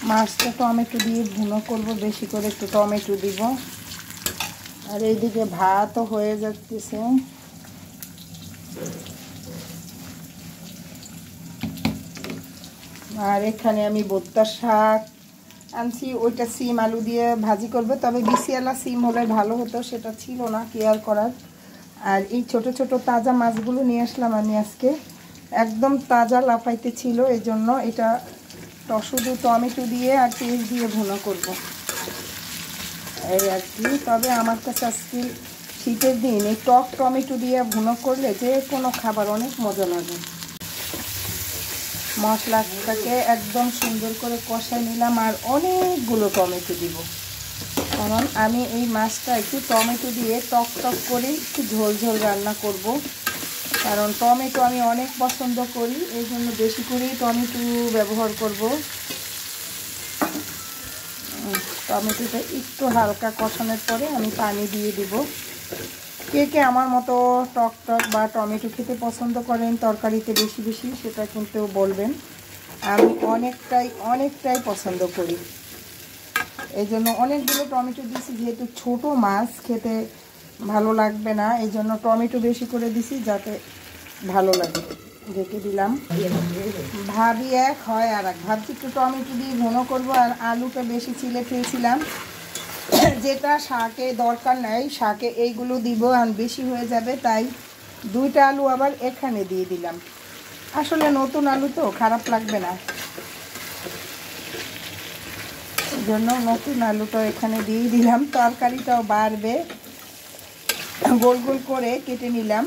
মাছটা টমেটো দিয়ে ভুনো করব, বেশি করে একটু টমেটো দিব। আর এইদিকে ভাতও হয়ে যাচ্ছে। আর এখানে আমি ভর্তা শাক আনছি, ওইটা সিম আলু দিয়ে ভাজি করবে, তবে বিসিয়ালা সিম হলে ভালো হতো, সেটা ছিল না কেয়ার করার। আর এই ছোট ছোট তাজা মাছগুলো নিয়ে আসলাম আমি আজকে, একদম তাজা লাফাইতে ছিল, এই জন্য এটা শুধু টমেটো দিয়ে আর পেঁয়াজ দিয়ে ভুনো করব এই আর কি। তবে আমার কাছে আজকে শীতের দিন এই টক টমেটো দিয়ে ভুনো করলে যে কোনো খাবার অনেক মজা লাগে। মশলাটাকে একদম সুন্দর করে কষাই নিলাম আর অনেকগুলো টমেটো দিব, কারণ আমি এই মাছটা একটু টমেটো দিয়ে টক টক করে একটু ঝোল ঝোল রান্না করব। কারণ টমেটো আমি অনেক পছন্দ করি, এই জন্য বেশি করেই টমেটো ব্যবহার করব। টমেটোটা একটু হালকা কষানোর পরে আমি পানি দিয়ে দিব। কে কে আমার মতো টক টক বা টমেটো খেতে পছন্দ করেন তরকারিতে বেশি বেশি, সেটা কিন্তু বলবেন। আমি অনেকটাই পছন্দ করি, এই জন্য অনেকগুলো টমেটো দিয়েছি। যেহেতু ছোট মাছ খেতে ভালো লাগবে না, এই জন্য টমেটো বেশি করে দিছি যাতে ভালো লাগে। ঢেকে দিলাম। ভাবি এক হয় আর এক, ভাবছি একটু টমেটো দিয়ে ভুনো করবো, আর আলুটা বেশি ছিলে ফেলছিলাম, যেটা শাকে দরকার নাই, শাকে এইগুলো দিব আর বেশি হয়ে যাবে, তাই দুইটা আলু আবার এখানে দিয়ে দিলাম। আসলে নতুন আলু তো খারাপ লাগবে না, এই জন্য নতুন আলুটা এখানে দিয়ে দিলাম। তরকারিটাও বাড়বে, গোল গোল করে কেটে নিলাম।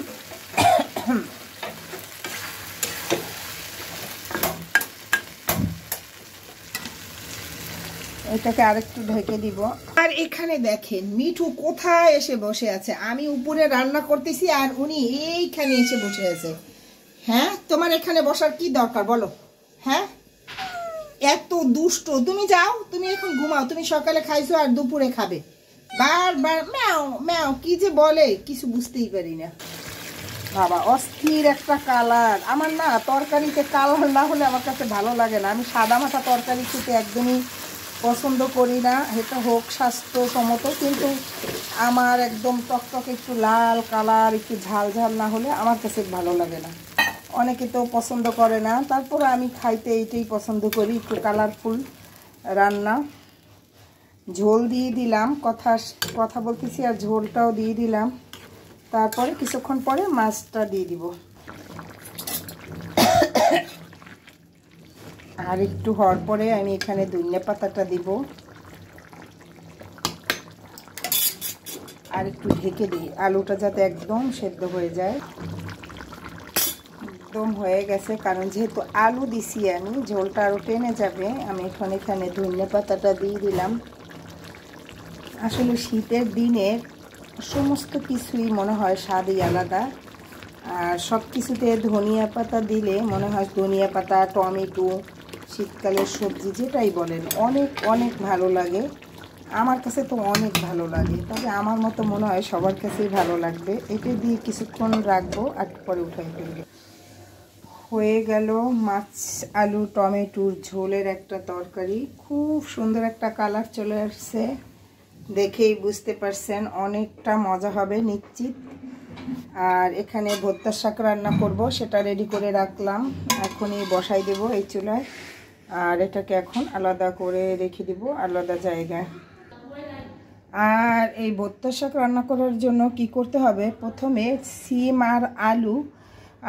এটাকে আরেকটু ঢেকে দিব। আর এখানে দেখেন মিঠু কোথায় এসে বসে আছে, আমি উপরে রান্না করতেছি আর উনি এইখানে এসে বসে আছে। হ্যাঁ, তোমার এখানে বসার কি দরকার বলো? হ্যাঁ, এত দুষ্ট। তুমি যাও, তুমি এখন ঘুমাও, তুমি সকালে খাইছো আর দুপুরে খাবে। বারবার ম্যাও ম্যাও কি যে বলে কিছু বুঝতেই পারি না। বাবা অস্থির একটা কালার। আমার না তরকারিতে কালার না হলে আমার কাছে ভালো লাগে না। আমি সাদা মাথা তরকারি খেতে একদমই পছন্দ করি না, এটা হোক স্বাস্থ্যসম্মত, কিন্তু আমার একদম টকটক একটু লাল কালার, একটু ঝাল ঝাল না হলে আমার কাছে ভালো লাগে না। অনেকে তো পছন্দ করে না, তারপরে আমি খাইতে এইটাই পছন্দ করি, একটু কালারফুল রান্না। ঝোল দিয়ে দিলাম, কথা বলতেছি আর ঝোলটাও দিয়ে দিলাম। তারপরে কিছুক্ষণ পরে মাছটা দিয়ে দিব। আর একটু হওয়ার পরে আমি এখানে ধনিয়া পাতাটা দিব আর একটু ঢেকে দিই, আলুটা যাতে একদম সেদ্ধ হয়ে যায়। একদম হয়ে গেছে, কারণ যেহেতু আলু দিছি আমি, ঝোলটা আরও টেনে যাবে। আমি এখানে ধনিয়া পাতাটা দিয়ে দিলাম। আসলে শীতের দিনে সমস্ত কিছুই মনে হয় স্বাদই আলাদা, আর সব কিছুতে ধনিয়া পাতা দিলে মনে হয়, ধনিয়া পাতা, টমেটো, শীতকালের সবজি যেটাই বলেন, অনেক অনেক ভালো লাগে। আমার কাছে তো অনেক ভালো লাগে, তবে আমার মতো মনে হয় সবার কাছেই ভালো লাগবে। এটা দিয়ে কিছুক্ষণ রাখবো আর পরে উঠাই ফেলবো। হয়ে গেল মাছ আলু টমেটোর ঝোলের একটা তরকারি। খুব সুন্দর একটা কালার চলে আসছে, দেখেই বুঝতে পারছেন অনেকটা মজা হবে নিশ্চিত। আর এখানে ভর্তা শাক রান্না করব, সেটা রেডি করে রাখলাম, এখনই বসাই দেব এই চুলায়। আর এটাকে এখন আলাদা করে রেখে দিব আলাদা জায়গায়। আর এই ভর্তা শাক রান্না করার জন্য কি করতে হবে, প্রথমে সিম আর আলু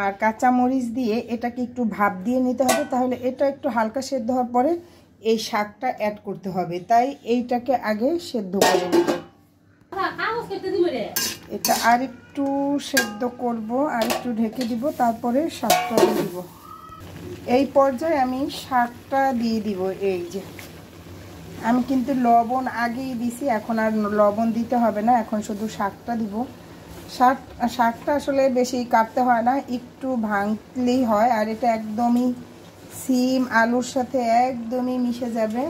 আর কাঁচামরিচ দিয়ে এটাকে একটু ভাপ দিয়ে নিতে হবে, তাহলে এটা একটু হালকা সেদ্ধ হওয়ার পরে এই শাকটা অ্যাড করতে হবে। তাই এইটাকে আগে সেদ্ধ করে নেব। এটা আর একটু সেদ্ধ করব, আর একটু ঢেকে দিব, তারপরে শাকটা দিয়ে দিব। এই পর্যায়ে আমি শাকটা দিয়ে দিব। এই যে আমি কিন্তু লবণ আগেই দিছি, এখন আর লবণ দিতে হবে না, এখন শুধু শাকটা দিব। শাকটা আসলে বেশি কাটতে হয় না, একটু ভাঙলেই হয়। আর এটা একদমই সিম আলুর সাথে একদমই মিশে যাবে।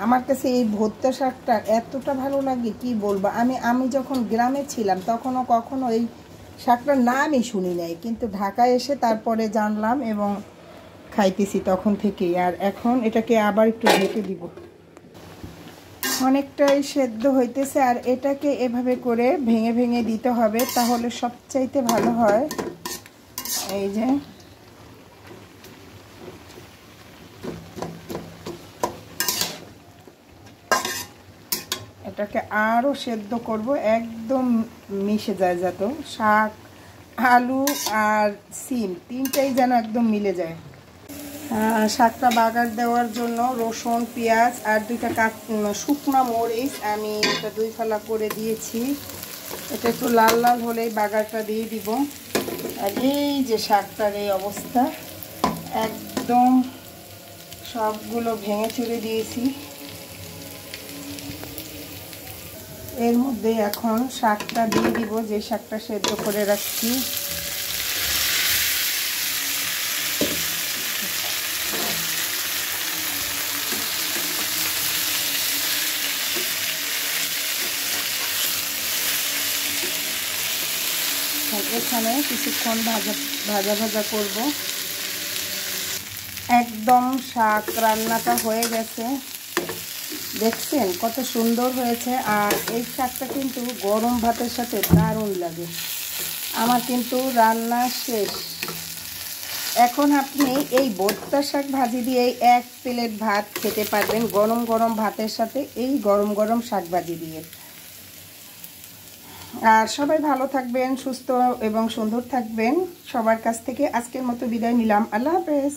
আমার কাছে এই ভর্তা শাকটা এতটা ভালো লাগে কি বলবো। আমি যখন গ্রামে ছিলাম তখনও কখনো এই শাকটার নামই শুনি নাই, কিন্তু ঢাকায় এসে তারপরে জানলাম এবং খাইতেছি তখন থেকেই। আর এখন এটাকে আবার একটু ঢেকে দিব। অনেকটাই সেদ্ধ হইতেছে, আর এটাকে এভাবে করে ভেঙে ভেঙে দিতে হবে, তাহলে সবচাইতে ভালো হয়। এই যে এটাকে আরও সেদ্ধ করব, একদম মিশে যায়, যত শাক, আলু আর সিম তিনটাই যেন একদম মিলে যায়। শাকটা বাগার দেওয়ার জন্য রসুন, পেঁয়াজ আর দুইটা শুকনো মরিচ আমি এটা 2 ফালা করে দিয়েছি। এটা একটু লাল লাল হলেই বাগারটা দিয়ে দিব। আর এই যে শাকটার এই অবস্থা, একদম সবগুলো ভেঙে চুরে দিয়েছি। এর মধ্যে এখন শাকটা দিয়ে দিব, যে শাকটা সেদ্ধ করে রাখছি। এখানে কিছুক্ষণ ভাজা ভাজা করব। একদম শাক রান্নাটা হয়ে গেছে, দেখছেন কত সুন্দর হয়েছে। আর এই শাকটা কিন্তু গরম ভাতের সাথে দারুণ লাগে। আমার কিন্তু রান্না শেষ। এখন আপনি এই ভর্তা শাক ভাজি দিয়ে 1 প্লেট ভাত খেতে পারবেন গরম গরম ভাতের সাথে, এই গরম গরম শাক ভাজি দিয়ে। আর সবাই ভালো থাকবেন, সুস্থ এবং সুন্দর থাকবেন। সবার কাছ থেকে আজকের মতো বিদায় নিলাম। আল্লাহ হাফেজ।